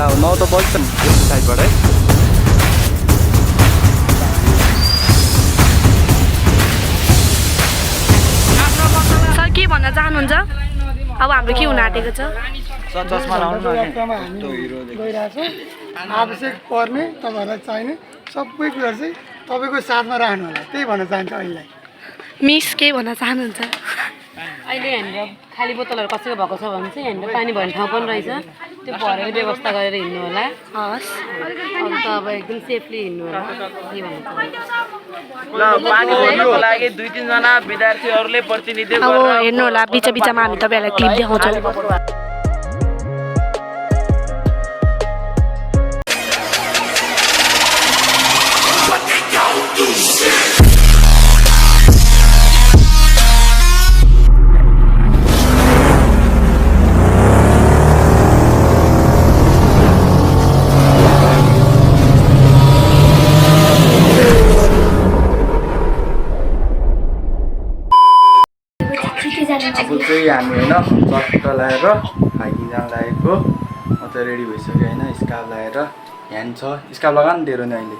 त अब 9 त बज्छ नि यस्तो साइडबाट है। सर के भन्न चाहनुहुन्छ? अब हाम्रो के हुन आँटेको छ? चस्मा लाउनु गइरहेको आवश्यक पर्ने तपाईँहरूलाई चाहिने सबै कुरा चाहिँ तपाईँको साथमा राख्नु होला, त्यही भन्न चाहन्छु अहिले। मिस के भन्न चाहनुहुन्छ? अहिले यहाँनिर खाली बोतलहरू कसैको भएको छ भने चाहिँ यहाँनिर पानी भर्ने ठाउँ पनि रहेछ, त्यो भरेर व्यवस्था गरेर हिँड्नु होला। हस्, अरू त अब एकदम सेफली हिँड्नु होला, के भन्न चाहन्छु। ल पानी भर्नुको लागि 2-3 जना विद्यार्थीहरूले प्रतिनिधित्व अब हेर्नु होला, बिच बिचमा हामी तपाईँहरूलाई क्लिप देखाउँछौँ। अब चाहिँ हामी होइन चट्टा लगाएर हाइकिङ जान लागेको। म त रेडी भइसक्यो होइन, स्कार्फ लगाएर ह्यान्ड छ, स्कार्फ लगा नि तेरो नि अहिले।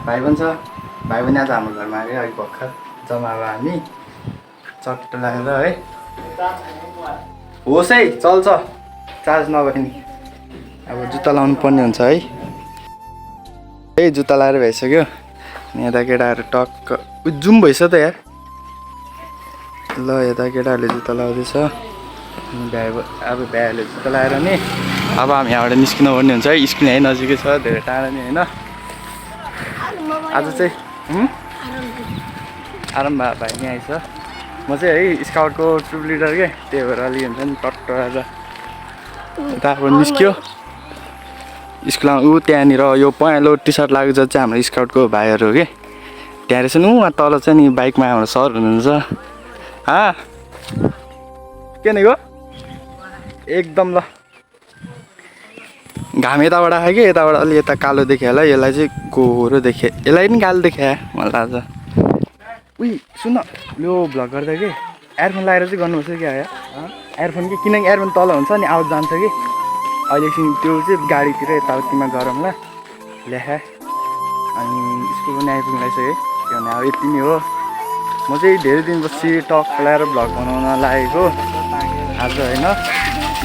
भाइ पनि छ, भाइ पनि आज हाम्रो घरमा आयो अलिक भर्खर जम्मा अब हामी चट्टा लगाएर है। होस् है चल्छ, चार्ज नभए नि। अब जुत्ता लाउनु पर्ने हुन्छ है। जुत्ता लगाएर भइसक्यो। यता केटाहरू टक्क जुम भइस त यार। ल यता केटाहरूले जुत्ता लाउँदैछ, अब भ्याइहरूले जुत्ता लगाएर नि अब हामी यहाँबाट निस्किनु पर्ने हुन्छ है। स्कुल यहीँ नजिकै छ, धेरै टाढा नि होइन। आज चाहिँ आराम भाइ नि आइछ। म चाहिँ है स्काउटको ट्रुप लिडर के, त्यही भएर अलि हुन्छ नि टट्ट आज यता अब निस्क्यो स्कुलमा। ऊ त्यहाँनिर यो पहेँलो टी सर्ट लागेको चाहिँ हाम्रो स्काउटको भाइहरू हो कि, त्यहाँ रहेछ नि उहाँ तल चाहिँ नि बाइकमा हाम्रो सर हुनुहुन्छ। के नै हो एकदम ल घाम यताबाट आयो कि, यताबाट अलि यता कालो देखेँ होला, यसलाई चाहिँ गोरो देखेँ, यसलाई पनि कालो देखेँ मलाई लाग्छ। उही सुन यो भ्लग गर्दा कि एयरफोन लगाएर चाहिँ गर्नुपर्छ क्या एयरफोन कि, किनकि एयरफोन तल हुन्छ नि आवाज जान्छ कि। अहिलेदेखि त्यो चाहिँ गाडीतिर यताउतिमा गरौँ ल ल्याखा। अनि स्कुल पनि आइपुग्नु रहेछ है, किनभने अब यति नै हो। म चाहिँ धेरै दिनपछि टक लगाएर भ्लग बनाउन लागेको आज होइन।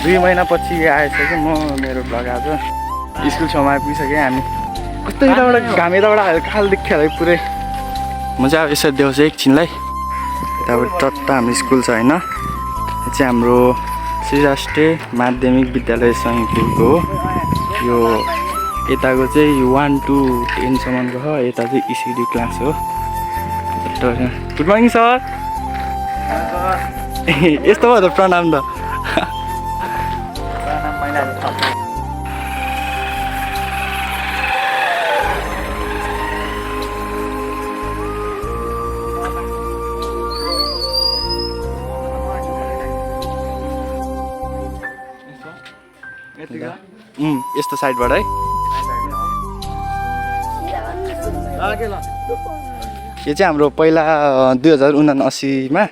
2 महिनापछि आएछ कि म मेरो भ्लग आज। स्कुल छेउमा आइपुगिसकेँ हामी। कस्तो यताबाट घाम यताबाट हल्का खाल देख्यो होला पुरै। म चाहिँ अब यसरी देखाउँछु एकछिनलाई। यताबाट टट्टा हाम्रो स्कुल छ होइन, यो चाहिँ हाम्रो श्री राष्ट्रिय माध्यमिक विद्यालय समीपुरको हो। यो यताको चाहिँ 1 to 10 सम्मको हो, यता चाहिँ ECD क्लास हो। Good morning sir. यस्तो भयो त प्रणाम त। यस्तो साइडबाट है। यो चाहिँ हाम्रो पहिला 2079 मा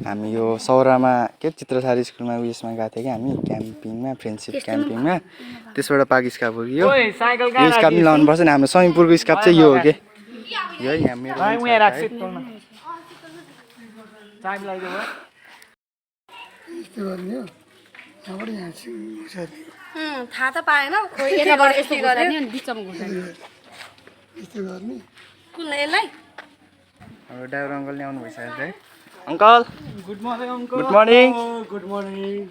हामी यो सौरामा के चित्रसारी स्कुलमा उयसमा गएको थियौँ कि हामी क्याम्पिङमा, फ्रेन्डसिप क्याम्पिङमा। त्यसबाट पाक स्कार्फ हो कि यो स्कार्फ पनि लाउनुपर्छ नि। हाम्रो समीपुरको स्कार्फ चाहिँ यो हो कि, यो यहाँ मेरो थाहा त पाएन खोइ यताबाट यस्तो गर्ने अनि बिचमा घुस्ने यस्तो गर्ने कुन यसलाई। अब ड्राइभर अङ्कल नि आउनु भइसकेको छ है। Uncle good morning. Uncle good morning. Good morning.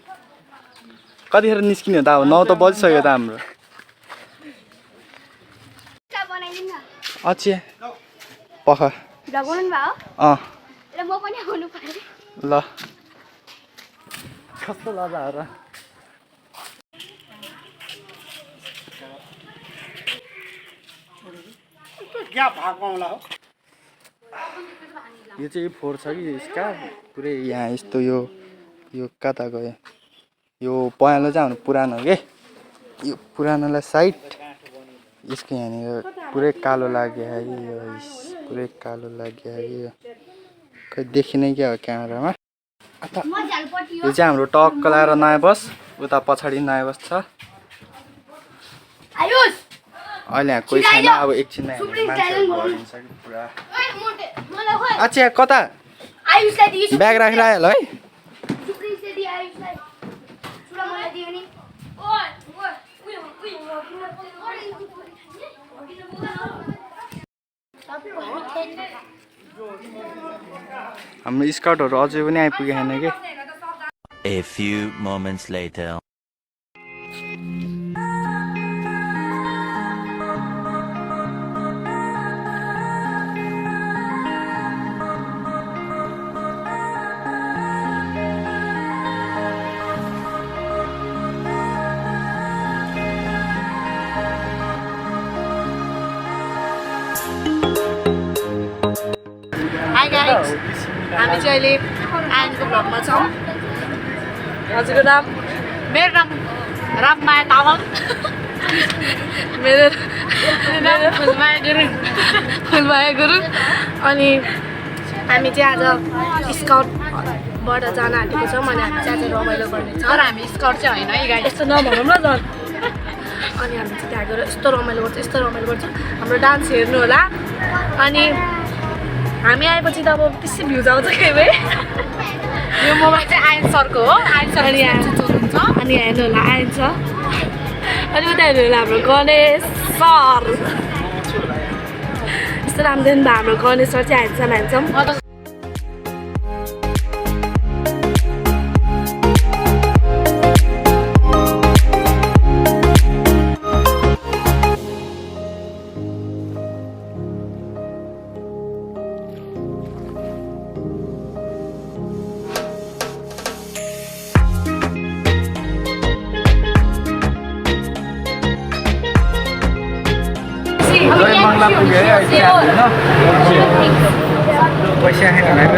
कतिखेर निस्किने हो त? अब 9 त बजिसक्यो त हाम्रो। अच्छा पख ल कस्तो लजा हो र। यो चाहिँ 4 छ कि यसका पुरै यहाँ यस्तो यो कता गयो। यो पहेँलो चाहिँ हाम्रो पुरानो हो कि, यो पुरानोलाई साइड यसको यहाँनिर पुरै कालो लाग्यो है। यो पुरै कालो लाग्यो है, यो खै देखिनै क्या हो क्यामेरामा। यो चाहिँ हाम्रो टक्क लगाएर नयाँ बस, उता पछाडि नयाँ बस छ। अहिले यहाँ कोही छैन अब एकछिनमा मान्छेहरू गरिन्छ कि पुरा अच्छा कता ब्याग राखेर आयो होला है हाम्रो स्काउटहरू अझै पनि आइपुगेको छैन कि A few moments later. High guys हामी चाहिँ अहिले आइनको भ्लगमा छौँ हजुरको नाम मेरो नाम राममाया तामाङ मेरो नाम फुलमाया गुरुङ फुलमाया गुरुङ अनि हामी चाहिँ आज स्काउटबाट जान आँटेको छौँ अनि हामी चाहिँ आज रमाइलो गर्नेछौँ तर हामी स्काउट चाहिँ होइन है गाइस यस्तो नभनौँ न झन् अनि हामी चाहिँ त्यहाँ गएर यस्तो रमाइलो गर्छ हाम्रो डान्स हेर्नु होला अनि हामी आएपछि त अब त्यसै भ्युज आउँछ के भए यो मोबाइल चाहिँ आयन सरको हो आयन सर अनि अनि हेर्नु होला आइन्छ अनि उता हेर्नु होला हाम्रो गणेश सर यस्तो राम्रो दिन भयो हाम्रो गणेश सर चाहिँ हान्छौँ बङ्गला पुग्यो है अहिले पैसा खाएर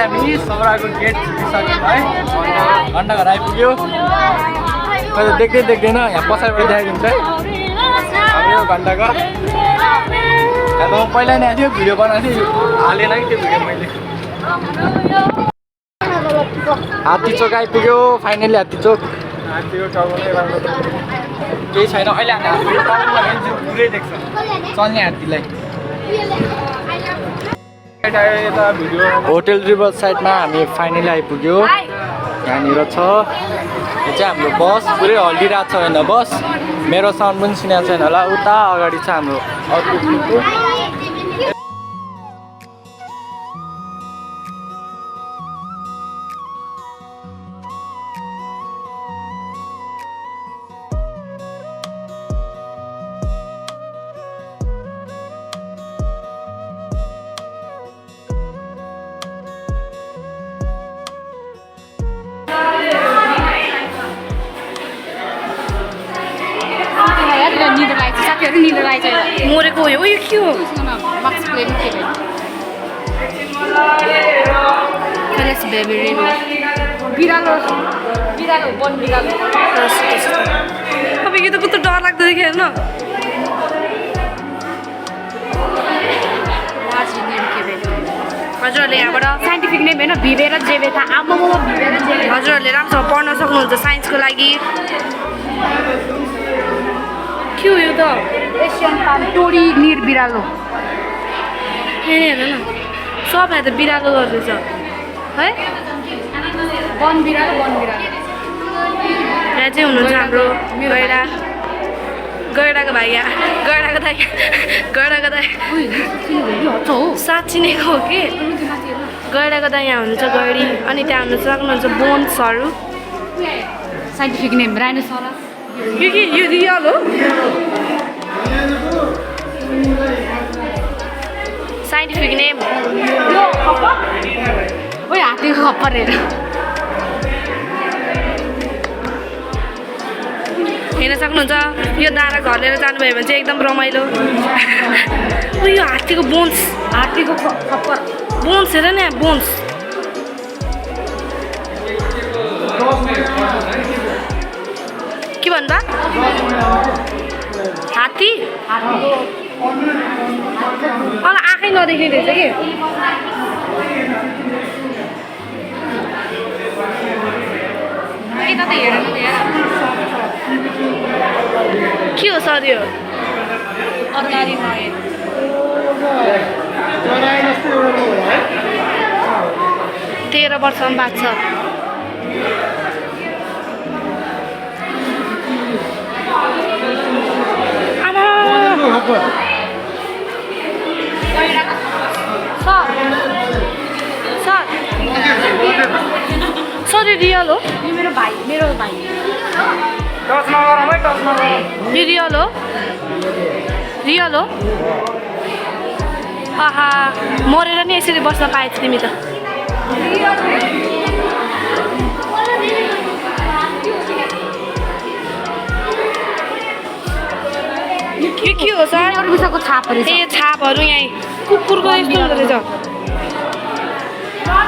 हामी सौराको गेट पुगिसक्यौँ है घन्टाघर आइपुग्यो कहिले देख्दै देख्दैन यहाँ पछाडिबाट देखाइदिन्छ है अब यो घन्टाघर यहाँ त म पहिला नै आएको थियो भिडियो बनाएको थिएँ हालेन कि त्यो भिडियो मैले हात्ती चोक आइपुग्यो फाइनली हात्ती चोक हात्तीको टाउको नै राम्रो केही छैन अहिले हामी पुरै देख्छ चल्ने हात्तीलाई होटल रिभर साइडमा हामी फाइनली आइपुग्यो यहाँनिर छ यो चाहिँ हाम्रो बस पुरै हल्लिरहेको छ होइन बस मेरो साउन्ड पनि सुनेको छैन होला उता अगाडि छ हाम्रो अर्को ग्रुपको मरेको हो यो के हो मार्क्स प्लेन के फेलेक्स बेबी रेनो बिरालो वन बिरालो अब यो त कस्तो डर लाग्दो देखेँ हेर्न हजुरहरूले यहाँबाट साइन्टिफिक नेम होइन भिभेर जेबेता आमा भिभेर जेबे हजुरहरूले राम्रोसँग पढ्न सक्नुहुन्छ साइन्सको लागि के हो यो त एसियन पाम टोरी निर बिरालो हेर न सब यहाँ त बिरालो गर्दैछ है वन बिरालो यहाँ चाहिँ हुनुहुन्छ हाम्रो गैडाको भाइ गैडाको दाइ साँच्ची नै हो कि गैडाको त यहाँ हुनुहुन्छ गैडी अनि त्यहाँ हुनु सक्नुहुन्छ बोन्सहरू साइन्टिफिक नेम राइनोसरस यो रियल हो साइन्टिफिक नेम ओइ हात्तीको खप्पर हेर हेर्न सक्नुहुन्छ यो दारा घर लिएर जानुभयो भने चाहिँ एकदम रमाइलो यो हात्तीको बोन्स हात्तीको खप्पर बोन्स हेर न बोन्स के भन्दा हात्ती आँखै नदेख्ने रहेछ कि यता त हेर के हो सर यो अगाडि नहेर 13 वर्षमा बाँच्छ सर यो रियल हो यो मेरो भाइ यो रियल हो रियल हो आहा मरेर नि यसरी बस्न पाएछ तिमी त यो के हो सर अरूको छापहरू ए छापहरू यहीँ कुकुरको यस्तो हुँदो रहेछ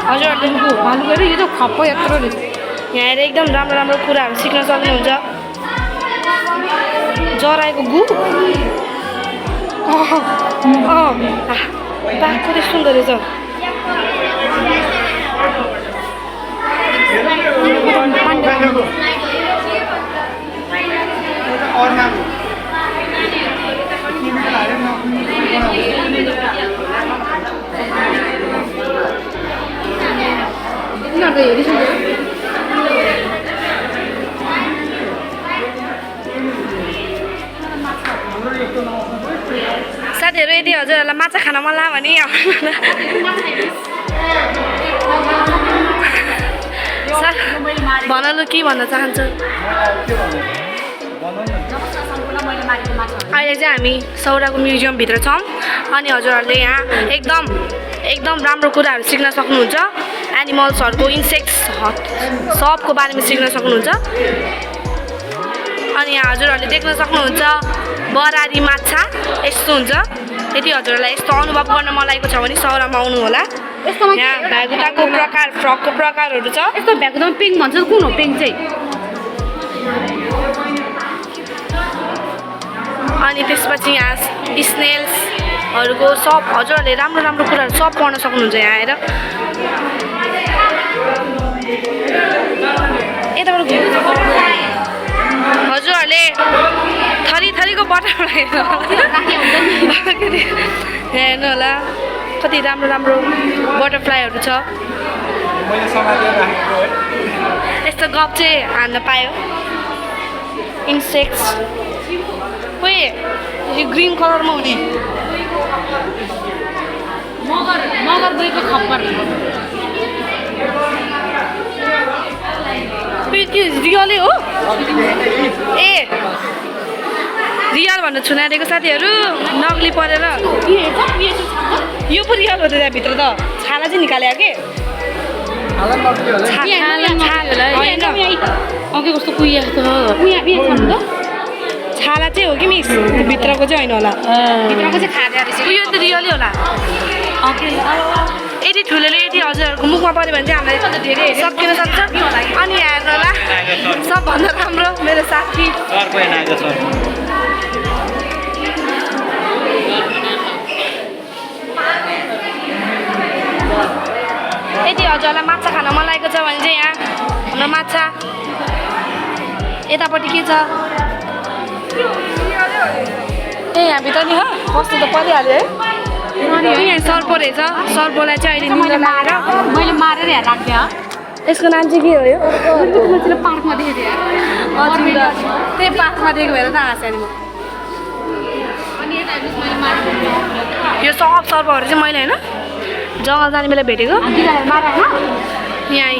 हजुरहरूले भालु गएर यो त खप्प यत्रो रहेछ यहाँ हेर एकदम राम्रो राम्रो कुराहरू सिक्न सक्नुहुन्छ जराएको गु बाघको त्यस्तो हुँदो रहेछ साथीहरू यदि हजुरहरूलाई माछा खान मन लाग्यो भने भन लु के भन्न चाहन्छु अहिले चाहिँ हामी सौराको म्युजियमभित्र छौँ अनि हजुरहरूले यहाँ एकदम राम्रो कुराहरू सिक्न सक्नुहुन्छ एनिमल्सहरूको इन्सेक्ट्स सबको बारेमा सिक्न सक्नुहुन्छ अनि यहाँ हजुरहरूले देख्न सक्नुहुन्छ बरारी माछा यस्तो हुन्छ यदि हजुरहरूलाई यस्तो अनुभव गर्न मन लागेको छ भने सौरामा आउनु होला यहाँ भ्यागुताको प्रकार फ्रकको प्रकारहरू छ यस्तो भ्यागुतामा पेङ भन्छ कुन हो पेङ चाहिँ अनि त्यसपछि यहाँ स्नेल्सहरूको सब हजुरहरूले राम्रो राम्रो कुराहरू सब पढ्न सक्नुहुन्छ यहाँ आएर यताबाट हजुरहरूले थरीको बटरफ्लाई हेर्नु होला कति राम्रो राम्रो बटरफ्लाईहरू छ यस्तो गफ चाहिँ हान्न पायो इन्सेक्ट्स खोइ यो ग्रिन कलरमा हुने मगर गएको खप्पर त्यो रियलै हो ए रियल भन्नु छुनाएको साथीहरू नक्ली परेर यो पो रियल हो त त्यहाँभित्र त छाला चाहिँ निकाल्यो के अघि कस्तो कुहिया त छाला चाहिँ हो कि मिस भित्रको चाहिँ होइन होला भित्रको चाहिँ खाँदै रहेछ यो त रियलै होला यदि ठुलोले यदि हजुरहरूको मुखमा पऱ्यो भने चाहिँ हामीलाई धेरै सकिन सक्छ अनि हेर्नु होला सबभन्दा राम्रो मेरो साथी यदि हजुरलाई माछा खान मन लागेको छ भने चाहिँ यहाँ हाम्रो माछा यतापट्टि के छ ए यहाँभित्र नि हो बस्नु त परिहाल्यो है यहाँ सर्पो रहेछ सर्पोलाई चाहिँ अहिले निलो लगाएर मैले मारेर यहाँ राख्दिएँ यसको नाम चाहिँ के हो यो पार्कमा देखेको थिएँ हजुर त्यही पार्कमा दिएको भएर त हाँसेँ नि म अनि यता मैले मारेको यो सब सर्पहरू चाहिँ मैले होइन जङ्गल जाने बेला भेटेको यहाँ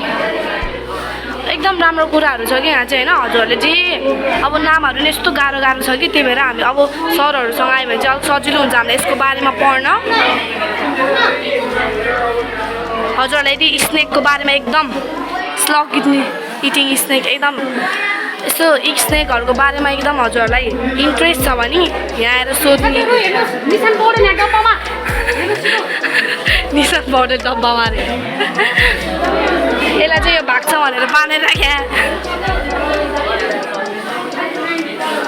एकदम राम्रो कुराहरू छ कि यहाँ चाहिँ होइन हजुरहरूले जे अब नामहरू नि यस्तो गाह्रो गाह्रो छ कि त्यही भएर हामी अब सरहरूसँग आयो भने चाहिँ अलिक सजिलो हुन्छ हामीलाई यसको बारेमा पढ्न हजुरहरूलाई यदि स्नेकको बारेमा एकदम स्लग इटिङ स्नेक एकदम यस्तो स्नेकहरूको बारेमा एकदम हजुरहरूलाई इन्ट्रेस्ट छ भने यहाँ आएर सोध्ने निशान पाउडर डब्बामा अरे यसलाई चाहिँ यो भाग्छ भनेर बाँधेर राख्या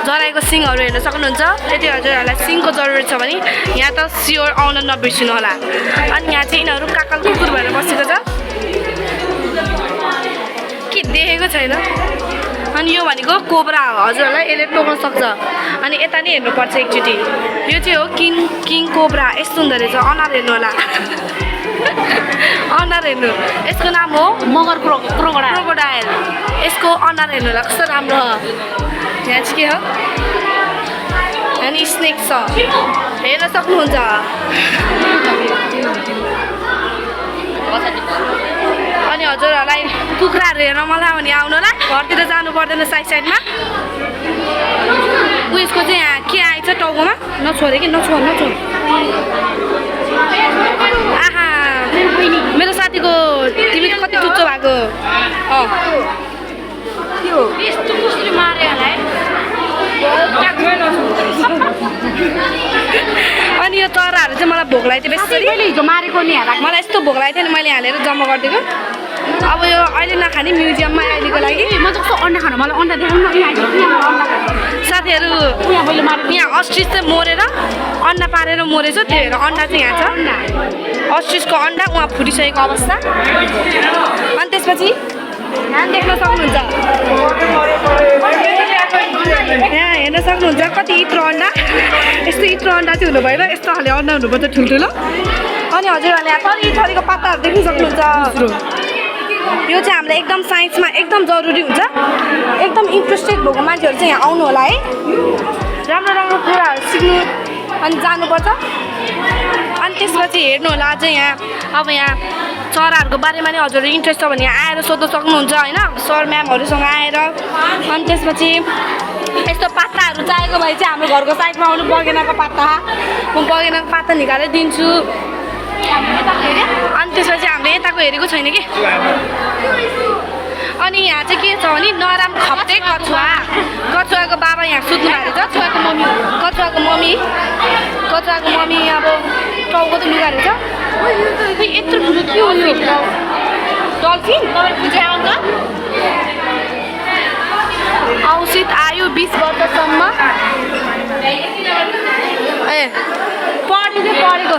जराएको सिङहरू हेर्न सक्नुहुन्छ यदि हजुरहरूलाई सिङको जरुरत छ भने यहाँ त स्योर आउन नबिर्सिनु होला अनि यहाँ चाहिँ यिनीहरू काकल कुकुर भएर बसेको छ के देखेको छैन अनि यो भनेको कोब्रा हो हजुरहरूलाई यसले टोक्न सक्छ अनि यता नि हेर्नुपर्छ एकचोटि यो चाहिँ हो किङ कोब्रा यस्तो हुँदो रहेछ अनुहार हेर्नु होला अनुहार हेर्नु यसको नाम हो मगर क्रोकोडाइल यसको अनुहार हेर्नु होला कस्तो राम्रो हो यहाँ चाहिँ के हो अनि स्नेक छ हेर्न सक्नुहुन्छ अनि हजुरहरूलाई कुखुराहरू हेर्न मलाई भने आउनु होला घरतिर जानु पर्दैन साइडमा उयसको चाहिँ यहाँ के आएछ टाउकोमा नछोरे कि नछोड आहा मेरो साथीको तिमी कति चुच्चो भएको यस्तो कसरी मार्यो होला है अनि यो चराहरू चाहिँ मलाई भोक लागेको थियो बेसी हिजो मारेको नि मलाई यस्तो भोक लागेको थियो नि मैले हालेर जम्मा गरिदिएको अब यो अहिले नखाने म्युजियममा अहिलेको लागि म जस्तो अन्डा खानु मलाई अन्डा देखाउनु साथीहरू यहाँ अस्ट्रिच चाहिँ मोरेर अन्डा पारेर मोरेछ त्यही भएर अन्डा चाहिँ यहाँ छ अस्ट्रिचको अन्डा उहाँ फुटिसकेको अवस्था अनि त्यसपछि यहाँ देख्न सक्नुहुन्छ यहाँ हेर्न सक्नुहुन्छ कति इत्रो अन्डा यस्तो इत्रो अन्डा चाहिँ हुनु भएन यस्तो खाले अन्डा हुनुपर्छ ठुल्ठुलो अनि हजुरहरूले यहाँ थरीको पाताहरू देख्न सक्नुहुन्छ यो चाहिँ हामीलाई एकदम साइन्समा एकदम जरुरी हुन्छ एकदम इन्ट्रेस्टेड भएको मान्छेहरू चाहिँ यहाँ आउनु होला है राम्रो राम्रो कुराहरू सिक्नु अनि जानुपर्छ अनि त्यसपछि हेर्नु होला अझै यहाँ अब यहाँ चराहरूको बारेमा नि हजुरहरू इन्ट्रेस्ट छ भने यहाँ आएर सोध्न सक्नुहुन्छ होइन सर म्यामहरूसँग आएर अनि त्यसपछि यस्तो पाताहरू चाहिएको भए चाहिँ हाम्रो घरको साइडमा आउनु बगेनाको पाता म बगेनाको पाता निकालेर दिन्छु अनि त्यसपछि हामीले यताको हेरेको छैन कि अनि यहाँ चाहिँ के छ भने नराम खप्टे कछुवाको बाबा यहाँ सुत्नु भएको छ कछुवाको मम्मी अब टाउको त लुगा रहेछ यत्रो ठुलो के हो यो डल्फिन औषित आयु 20 वर्षसम्म ए पढेको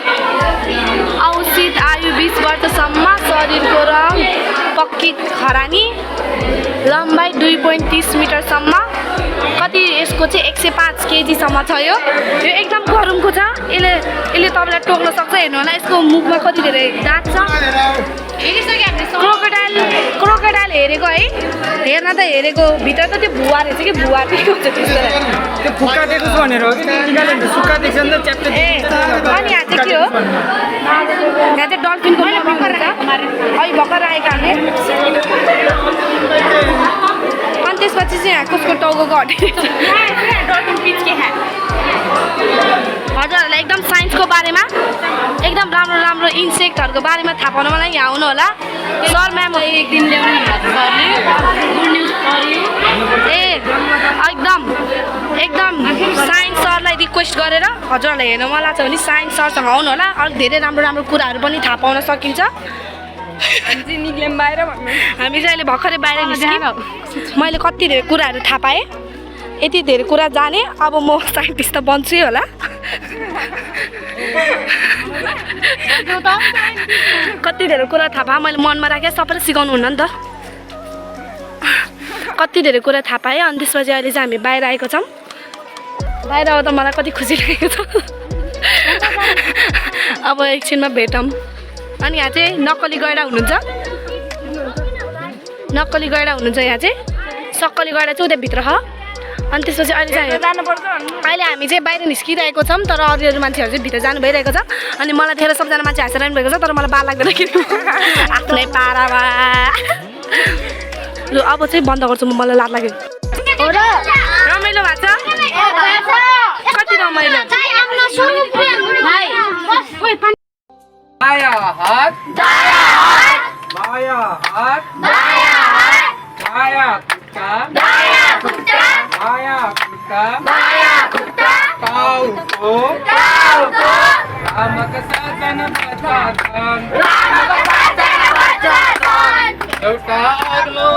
औषित आयु 20 वर्षसम्म शरीरको रङ पक्की खरानी लम्बाइ 2.30 मिटरसम्म कति यसको चाहिँ 105 केजीसम्म छ यो एकदम गरमको छ यसले तपाईँलाई टोक्न सक्छ हेर्नु होला यसको मुखमा कति धेरै दाँत छ क्रोकोडाइल हेरेको है हेर्न त हेरेको भित्र त त्यो भुवा रहेछ कि भुवा के हुन्छ त्यस्तो त्यो फुक्का देख्छु भनेर हो कि निकालेर सुक्का देख्छ नि त च्याप्टे ए अनि यहाँ चाहिँ के हो यहाँ चाहिँ डल्फिनको भर्खर राखेको हामीले अनि त्यसपछि चाहिँ यहाँ कसको टाउको हटेको हजुरहरूलाई एकदम साइन्सको बारेमा एकदम राम्रो राम्रो इन्सेक्टहरूको बारेमा थाहा पाउन मलाई यहाँ आउनु होला सर म्याम एक दिन ल्याउनु एकदम साइन्स सरलाई रिक्वेस्ट गरेर हजुरहरूलाई हेर्न मन लाग्छ भने साइन्स सरसँग आउनु होला अलिक धेरै राम्रो राम्रो कुराहरू पनि थाहा पाउन सकिन्छ हामी चाहिँ अहिले भर्खरै बाहिर निस्क्यौँ मैले कति धेरै कुराहरू थाहा पाएँ यति धेरै कुरा जाने अब म साइन्टिस्ट त बन्छु होला कति धेरै कुरा थाहा पाएँ मैले मनमा राखेँ सबैले सिकाउनु हुन्न नि त कति धेरै कुरा थाहा पाएँ अनि त्यसपछि अहिले चाहिँ हामी बाहिर आएको छौँ बाहिर आउँदा मलाई कति खुसी लागेको छ अब एकछिनमा भेटौँ अनि यहाँ चाहिँ नक्कली गैडा हुनुहुन्छ यहाँ चाहिँ सक्कली गैडा चाहिँ उता भित्र छ अनि त्यसपछि अहिले चाहिँ अहिले हामी चाहिँ बाहिर निस्किरहेको छौँ तर अरू मान्छेहरू चाहिँ भित्र जानु भइरहेको छ अनि मलाई देखेर सबजना मान्छे हाँसिरहनु भएको छ तर मलाई बाल लाग्दैन कि आफ्नै पारामा लु अब चाहिँ बन्द गर्छु म मलाई लाज लाग्यो हो र रमाइलो भएको छ कति रमाइलो दायाँ हात बायाँ हात बायाँ खुट्टा बायाँ खुट्टा टाउको रामका साजना बच्चाछन् एउटा अग्लो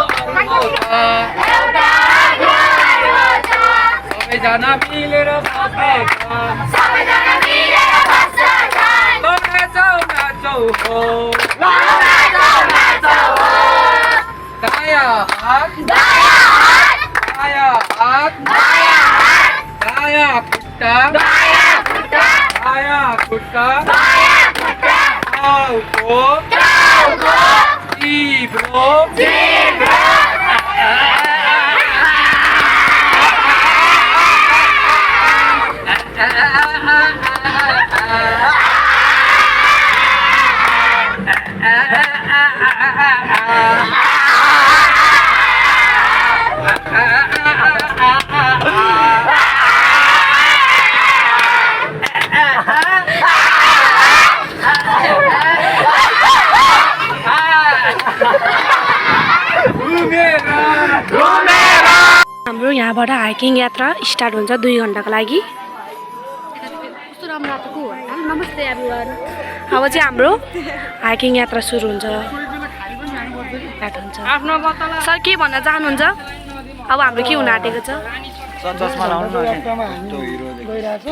सबैजना मिलेर बस्छन् नाचौ हो दायाँ हात बायाँ हात दायाँ खुट्टा बायाँ खुट्टा टाउको जिब्रो हाम्रो यहाँबाट हाइकिङ यात्रा स्टार्ट हुन्छ 2 घण्टाको लागि कस्तो राम्रो आएको नमस्ते एभ्रीवन अब चाहिँ हाम्रो हाइकिङ यात्रा सुरु हुन्छ सर के भन्न चाहनुहुन्छ अब हाम्रो के हुन आँटेको छ गइरहेको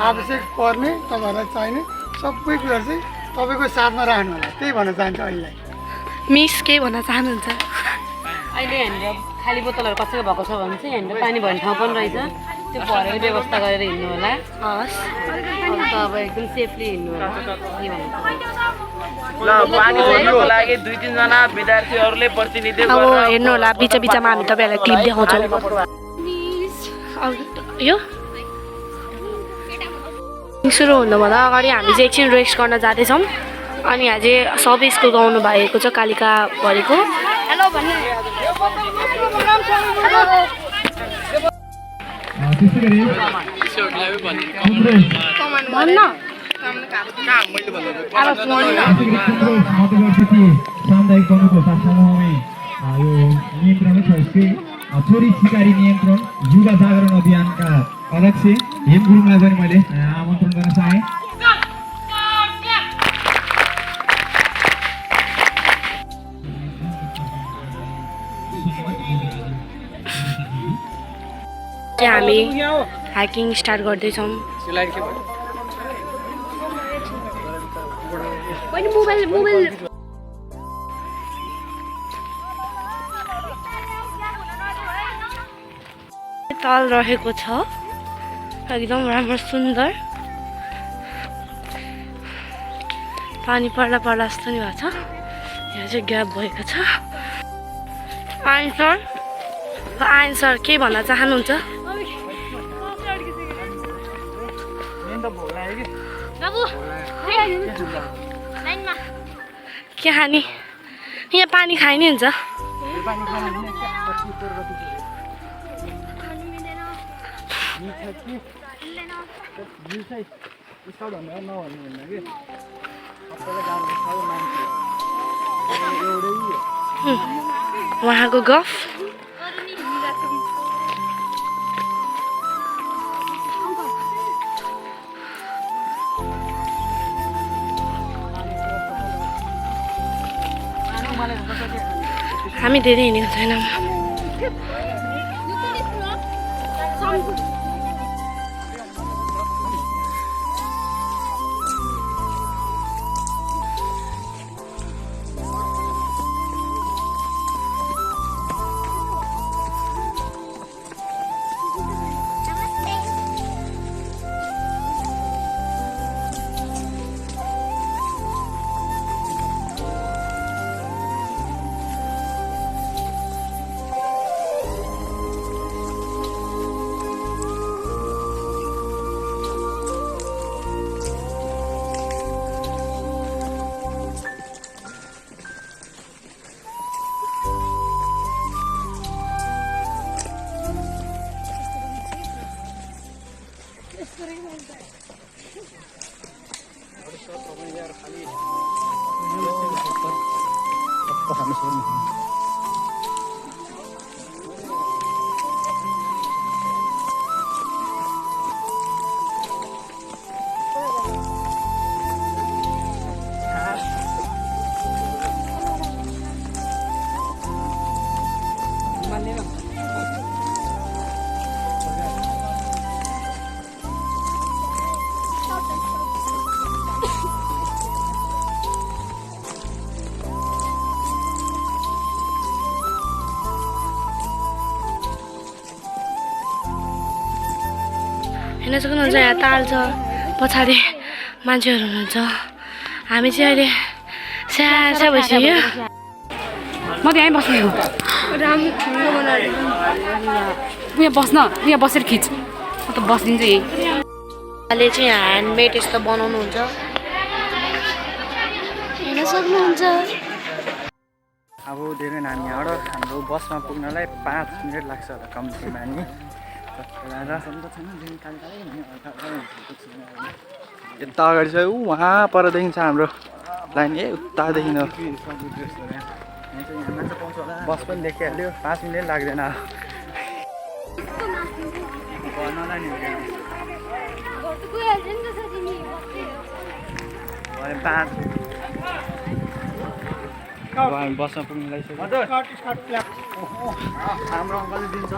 आवश्यक पर्ने तपाईँहरूलाई चाहिने सबै कुराहरू चाहिँ तपाईँको साथमा राख्नु होला त्यही भन्न चाहन्छु अहिले मिस के भन्न चाहनुहुन्छ अहिले यहाँनिर खाली बोतलहरू कसैको भएको छ भने चाहिँ यहाँनिर पानी भर्ने ठाउँ पनि रहेछ त्यो भरेर व्यवस्था गरेर हिँड्नु होला हस् अन्त अब एकदम सेफली हिँड्नु होला के पानी भर्नुको लागि 2-3 जना विद्यार्थीहरूले प्रतिनिधित्व अब हेर्नु होला बिचमा हामी तपाईँहरूलाई क्लिप देखाउँछौँ यो सुरु हुनुभन्दा अगाडि हामी चाहिँ एकछिन रेस्ट गर्न जाँदैछौँ अनि यहाँ चाहिँ सबै स्कुलको आउनु भएको छ कालिका भरेको हेलो भन्नु चोरी सिकारी नियन्त्रण युवा जागरण अभियानका अध्यक्ष हेम गुरुङलाई पनि मैले आमन्त्रण गर्न चाहे हामी हाइकिङ स्टार्ट गर्दैछौँ मोबाइल तल रहेको छ एकदम राम्रो सुन्दर पानी पर्दा जस्तो नि भएको छ यहाँ चाहिँ ग्याप भएको छ आन्सर के भन्न चाहनुहुन्छ के खाने यहाँ पानी खाइ नि हुन्छ उहाँको गफ हामी धेरै हिँडेको छैनौँ हेर्न सक्नुहुन्छ यहाँ ताल छ पछाडि मान्छेहरू हुनुहुन्छ हामी चाहिँ अहिले स्याहार भइसक्यो म त्यहीँ बस्छु यहाँ बस्न यहाँ बसेर खिच म त बस्दिन्छु यही अहिले चाहिँ ह्यान्डमेड यस्तो बनाउनुहुन्छ हेर्न सक्नुहुन्छ अब धेरै नानी यहाँबाट हाम्रो बसमा पुग्नलाई 5 मिनट लाग्छ होला कम्तीमा नि यता अगाडि चाहिँ उहाँ परदेखि छ हाम्रो लाइन उतादेखि बस पनि देखिहाल्यो 5 मिनट लाग्दैन अब हामी बसमा पुग्नु लागिसक्यो हाम्रो अङ्कलले दिन्छ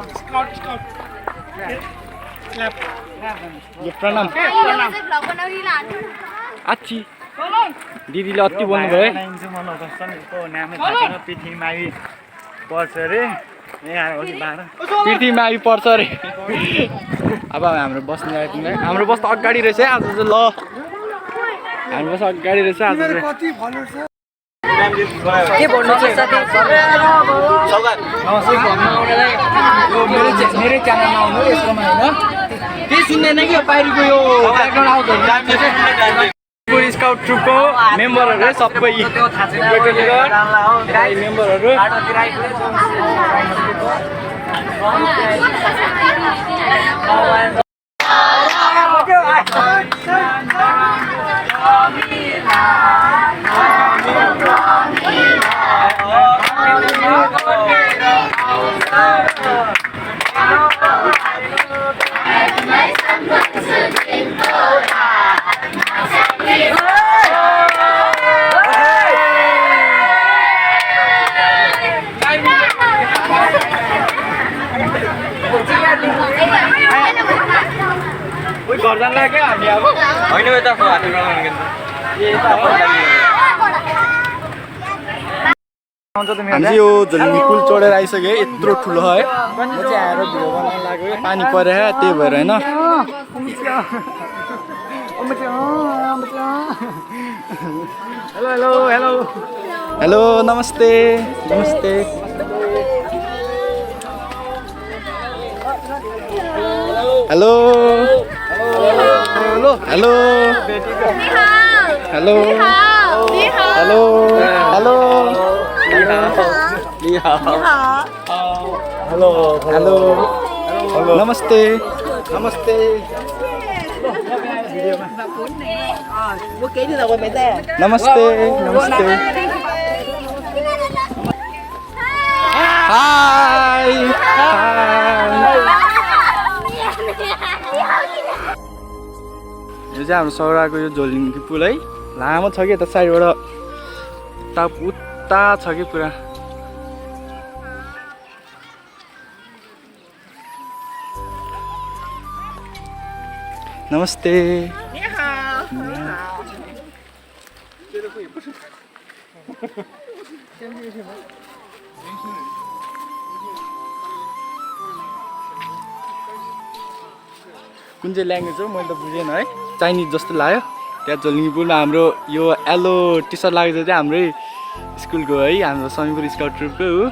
प्रणाम आच्छी दिदीले अति बोल्नुभयो पृथ्वीमावि पर्छ अरे पृथ्वीमावि पर्छ अरे अब हाम्रो बस आइपुग्ने हाम्रो बस त अगाडि रहेछ आज चाहिँ ल हाम्रो बस अगाडि रहेछ आज चाहिँ के भन्नु छ साथी मेरै च्यानलमा आउनु यसकोमा होइन केही सुन्दैन कि बाहिरको यो ब्याकग्राउन्ड आउँछ स्काउट ट्रुपको मेम्बरहरू सबै मेम्बरहरू गर्दैन क्या हामी अब होइन यता हामी यो झोलुङ्गी पुल चढेर आइसक्यो यत्रो ठुलो है म चाहिँ आएर भिडियो बनाउन लाग्यो पानी परेर त्यही भएर होइन हेलो हेलो हेलो हेलो नमस्ते नमस्ते hello hello hello hello hello hello hello hello नमस्ते नमस्ते नमस्ते नमस्ते हाय यो चाहिँ हाम्रो सौराको यो झोलुङ्गी पुल है लामो छ कि यता साइडबाट उता छ कि पुरा नमस्ते कुन चाहिँ ल्याङ्ग्वेज हो मैले त बुझेन है चाइनिज जस्तो लाग्यो त्यहाँ झोलुङ्गी पुलमा हाम्रो यो येलो टी सर्ट लागेको चाहिँ हाम्रै स्कुलको है हाम्रो शमीपुर स्काउट ट्रुपको हो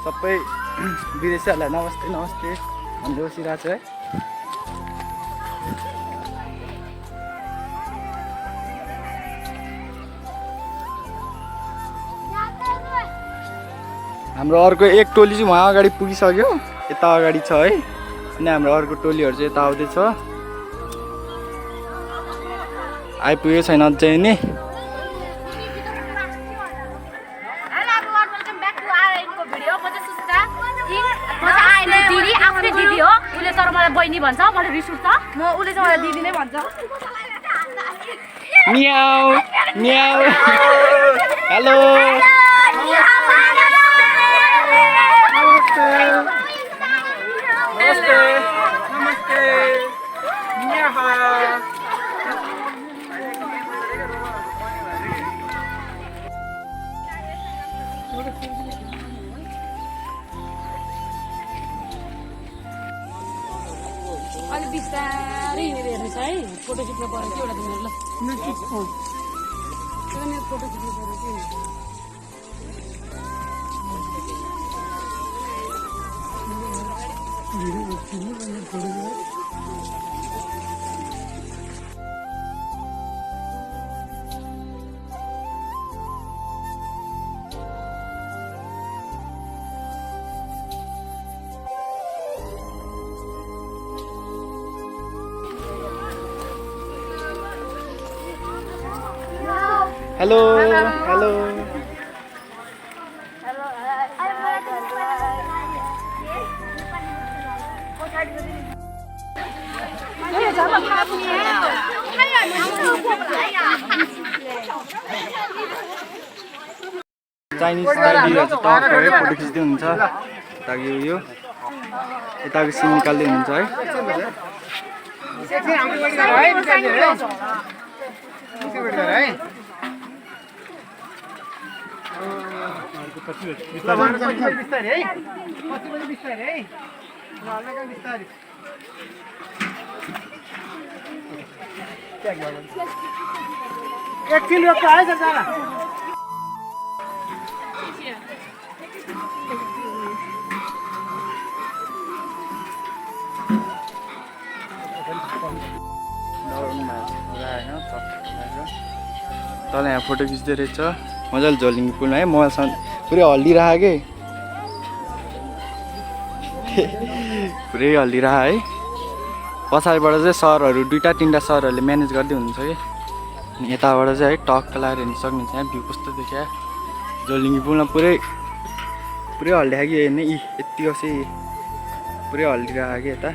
सबै विदेशीहरूलाई नमस्ते नमस्ते भन्दै बसिरहेको छ है हाम्रो अर्को एक टोली चाहिँ उहाँ अगाडि पुगिसक्यो यता अगाडि छ है अनि हाम्रो अर्को टोलीहरू चाहिँ यता आउँदैछ आइपुगेको छैन अझै नि बहिनी भन्छ मलाई रिस उठ्छ म उले चाहिँ मलाई दिदी नै भन्छ म्याउ म्याउ हेलो अलिक बिस्तारै हिँडेर हेर्नु छ है फोटो खिच्नु पऱ्यो कि एउटा तिमीहरू ल तर मेरो फोटो खिच्नु पऱ्यो कि हेलो हेलो चाइनिज दाइदीहरू चाहिँ टक्कै फोटो खिच्दै हुनुहुन्छ यताको यो यताको सिन निकाल्दै हुनुहुन्छ है एकछिन रोक्छ है सरजना तल यहाँ फोटो खिच्दै रहेछ मजाले झोलिङ्गी पुलमा है मोबाइलसँग पुरै हल्लिरह के पुरै हल्लिरह है पछाडिबाट चाहिँ सरहरू 2-3 सरहरूले म्यानेज गर्दै हुनुहुन्छ कि यताबाट चाहिँ है टक्क लगाएर हेर्नु सक्नुहुन्छ यहाँ भ्यू कस्तो देखिया झोलिङ्गी पुलमा पुरै हल्लिरहेको कि हेर्ने यी यतिको चाहिँ पुरै हल्लिरहेको कि यता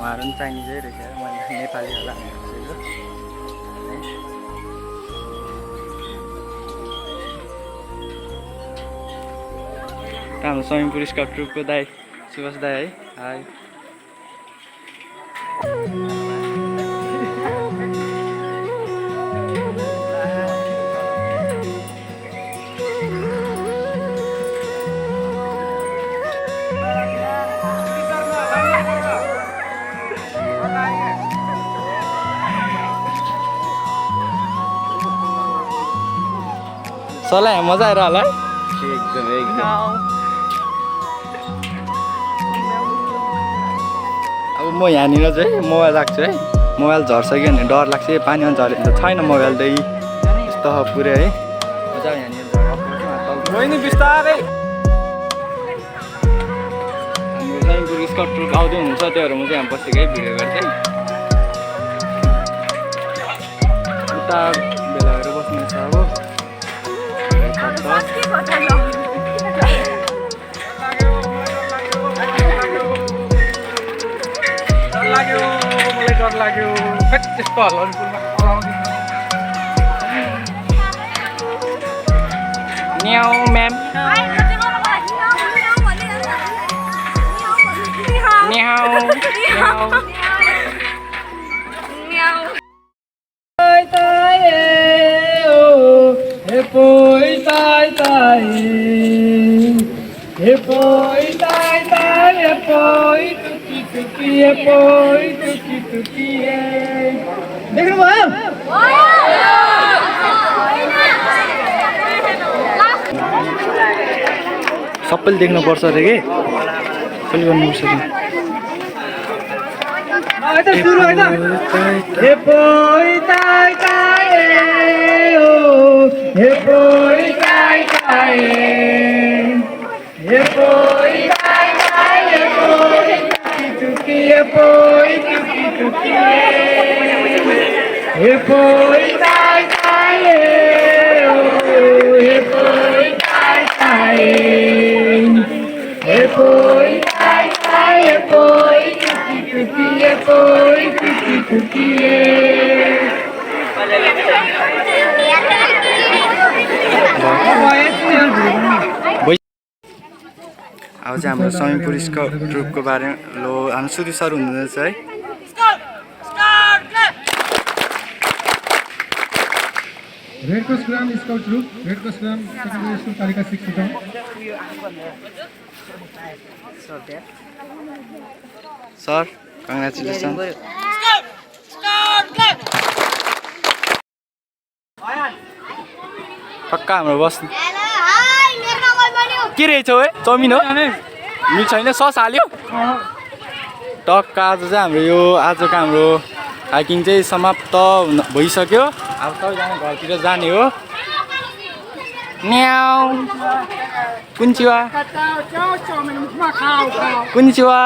उहाँहरू पनि चाइनिजै रहेछ मैले नेपाली होला हाम्रो समीपुर स्काउट ट्रुपको दाई सुभाष दाई है हाई सरलाई यहाँ मजा आएर होला है एकदम अब म यहाँनिर चाहिँ मोबाइल राख्छु है मोबाइल झर्छ कि भने डर लाग्छ पानीमा झऱ्यो भने त छैन मोबाइल त यस्तो पुरै है मजा यहाँनिर झर्छ बिस्तारै हाम्रो समीपुर स्काउट ट्रुप आउँदै हुनुहुन्छ त्यो भएर म चाहिँ यहाँ बसेको है भिडियो गर्दै उता बेलाहरू बस्नु छ अब डर लाग्यो त्यस्तो न्याउ म्याम देख्नु भयो सबैले देख्नुपर्छ अरे के सबैले गर्नुपर्छ अब चाहिँ हाम्रो समीपुर स्काउट ट्रुपको बारेमा लो हाम्रो सुधि सर हुनुहुँदैछ है रेड क्रस ग्राम स्काउट ग्रुप रेड क्रस ग्राम secondary school Kalika 6 Chitwan sir congratulation पक्का हाम्रो बस्नु के रहेछ है चाउमिन हो मिठ छैन सस हाल्यो टक्क आज चाहिँ हाम्रो यो आजको हाम्रो हाइकिङ चाहिँ समाप्त भइसक्यो अब सबैजना घरतिर जाने हो न्याउ कुन्चिवा कुन्चिवा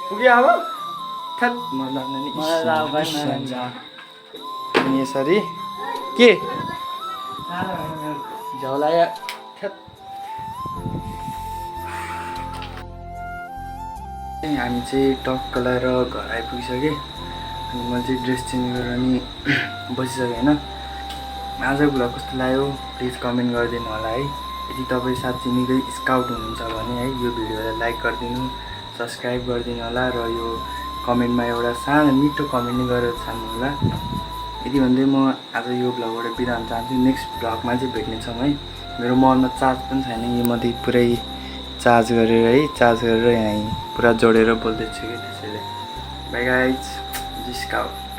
पुग्यो अब खत अनि यसरी के झौलायो हामी चाहिँ टक्क लगाएर घर आइपुगिसकेँ अनि मैले चाहिँ ड्रेस चेन्ज गरेर अनि बसिसकेँ होइन आजको भ्लग कस्तो लाग्यो प्लिज कमेन्ट गरिदिनु होला है यदि तपाईँ साँच्चै निकै स्काउट हुनुहुन्छ भने है यो भिडियोलाई लाइक गरिदिनु सब्सक्राइब गरिदिनु होला र यो कमेन्टमा एउटा सानो मिठो कमेन्ट नै गरेर छाड्नु होला यदि भन्दै म आज यो भ्लगबाट बिदा हुन चाहन्छु नेक्स्ट भ्लगमा चाहिँ भेट्नेछौँ है मेरो मोबाइलमा चार्ज पनि छैन यो मध्ये पुरै चार्ज गरेर है चार्ज गरेर यहाँ पुरा जोडेर बोल्दैछु कि त्यसैले बाइ गाइज स्काउट